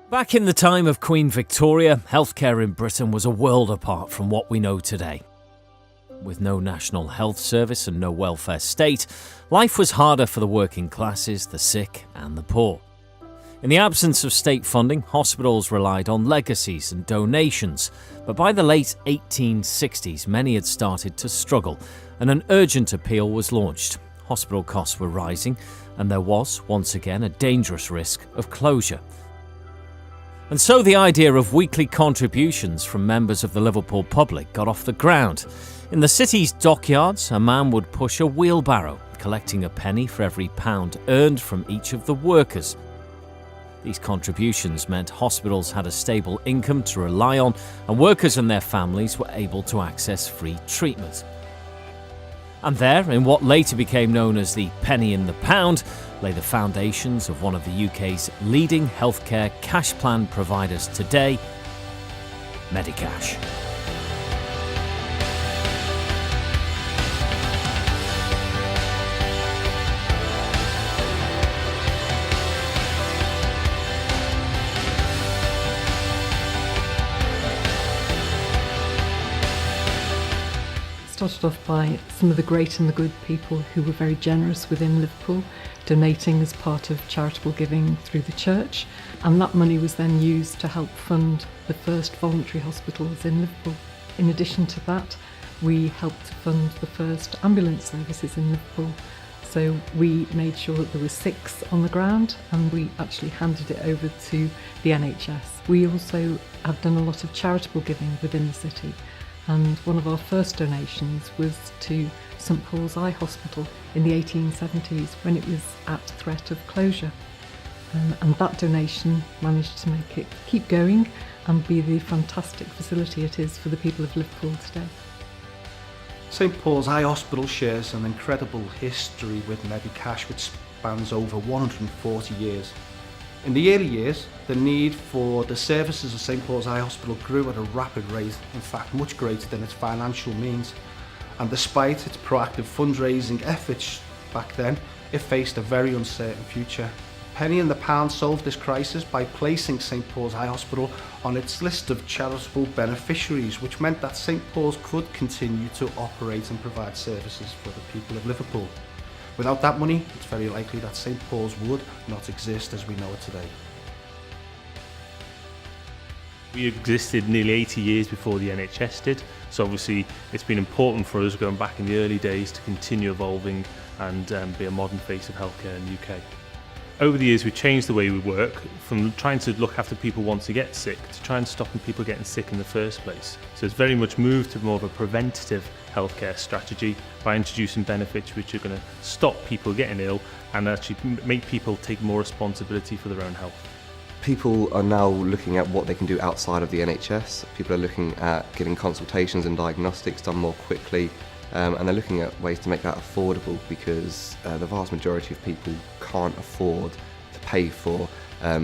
Back in the time of Queen Victoria, healthcare in Britain was a world apart from what we know today. With no national health service and no welfare state, life was harder for the working classes, the sick and the poor. In the absence of state funding, hospitals relied on legacies and donations, but by the late 1860s, many had started to struggle, and an urgent appeal was launched. Hospital costs were rising, and there was, once again, a dangerous risk of closure. And so the idea of weekly contributions from members of the Liverpool public got off the ground. In the city's dockyards, a man would push a wheelbarrow, collecting a penny for every pound earned from each of the workers. These contributions meant hospitals had a stable income to rely on, and workers and their families were able to access free treatment. And there, in what later became known as the penny in the pound, lay the foundations of one of the UK's leading healthcare cash plan providers today, Medicash. Started off by some of the great and the good people who were very generous within Liverpool, donating as part of charitable giving through the church, and that money was then used to help fund the first voluntary hospitals in Liverpool. In addition to that, we helped fund the first ambulance services in Liverpool. So we made sure that there were 6 on the ground, and we actually handed it over to the NHS. We also have done a lot of charitable giving within the city. And one of our first donations was to St Paul's Eye Hospital in the 1870s when it was at threat of closure. And that donation managed to make it keep going and be the fantastic facility it is for the people of Liverpool today. St Paul's Eye Hospital shares an incredible history with Medicash, which spans over 140 years. In the early years, the need for the services of St Paul's Eye Hospital grew at a rapid rate, in fact much greater than its financial means. And despite its proactive fundraising efforts back then, it faced a very uncertain future. Penny in the pound solved this crisis by placing St Paul's Eye Hospital on its list of charitable beneficiaries, which meant that St Paul's could continue to operate and provide services for the people of Liverpool. Without that money, it's very likely that St Paul's would not exist as we know it today. We existed nearly 80 years before the NHS did, so obviously it's been important for us going back in the early days to continue evolving and be a modern face of healthcare in the UK. Over the years we've changed the way we work from trying to look after people once they get sick to trying to stop people getting sick in the first place. So it's very much moved to more of a preventative healthcare strategy by introducing benefits which are going to stop people getting ill and actually make people take more responsibility for their own health. People are now looking at what they can do outside of the NHS. People are looking at getting consultations and diagnostics done more quickly, and they're looking at ways to make that affordable because the vast majority of people can't afford to pay for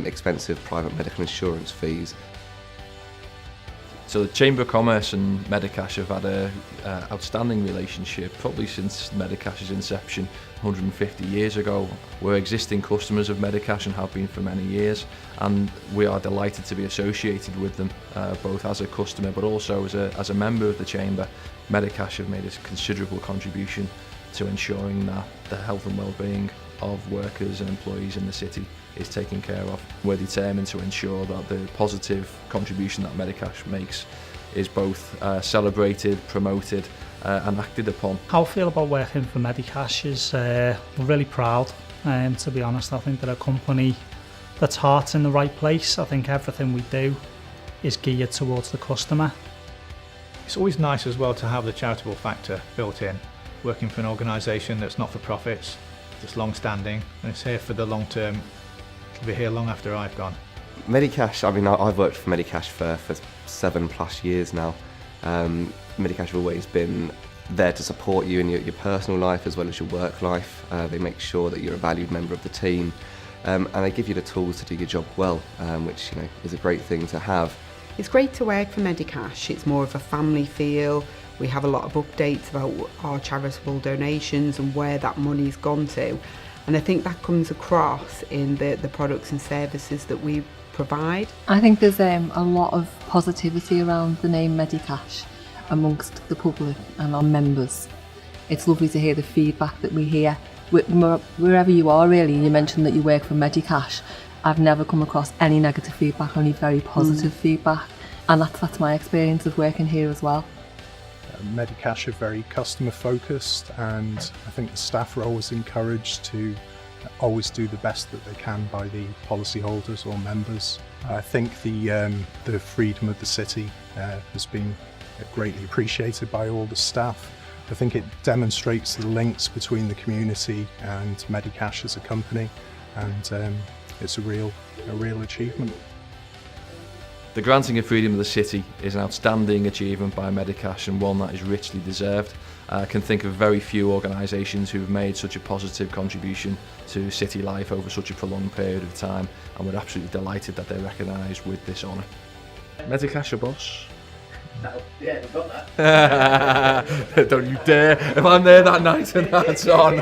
expensive private medical insurance fees. So the Chamber of Commerce and Medicash have had an outstanding relationship probably since Medicash's inception 150 years ago. We're existing customers of Medicash and have been for many years, and we are delighted to be associated with them, both as a customer but also as a member of the Chamber. Medicash have made a considerable contribution to ensuring that the health and well-being of workers and employees in the city is taken care of. We're determined to ensure that the positive contribution that Medicash makes is both celebrated, promoted and acted upon. How I feel about working for Medicash is we're really proud, to be honest. I think they're a company that's heart's in the right place. I think everything we do is geared towards the customer. It's always nice as well to have the charitable factor built in, working for an organisation that's not for profits, that's long-standing, and it's here for the long term. It'll be here long after I've gone. Medicash, I've worked for Medicash for 7+ years now. Medicash have always been there to support you in your personal life as well as your work life. They make sure that you're a valued member of the team, and they give you the tools to do your job well, which is a great thing to have. It's great to work for Medicash. It's more of a family feel. We have a lot of updates about our charitable donations and where that money's gone to. And I think that comes across in the products and services that we provide. I think there's a lot of positivity around the name Medicash amongst the public and our members. It's lovely to hear the feedback that we hear wherever you are really. You mentioned that you work for Medicash. I've never come across any negative feedback, only very positive feedback, and that's my experience of working here as well. Medicash are very customer focused, and I think the staff are always encouraged to always do the best that they can by the policyholders or members. I think the freedom of the city has been greatly appreciated by all the staff. I think it demonstrates the links between the community and Medicash as a company, and it's a real achievement. The granting of freedom of the city is an outstanding achievement by Medicash, and one that is richly deserved. I can think of very few organisations who have made such a positive contribution to city life over such a prolonged period of time, and we're absolutely delighted that they're recognised with this honour. Medicash, boss? No, yeah, we've got that. Don't you dare! If I'm there that night and that's on.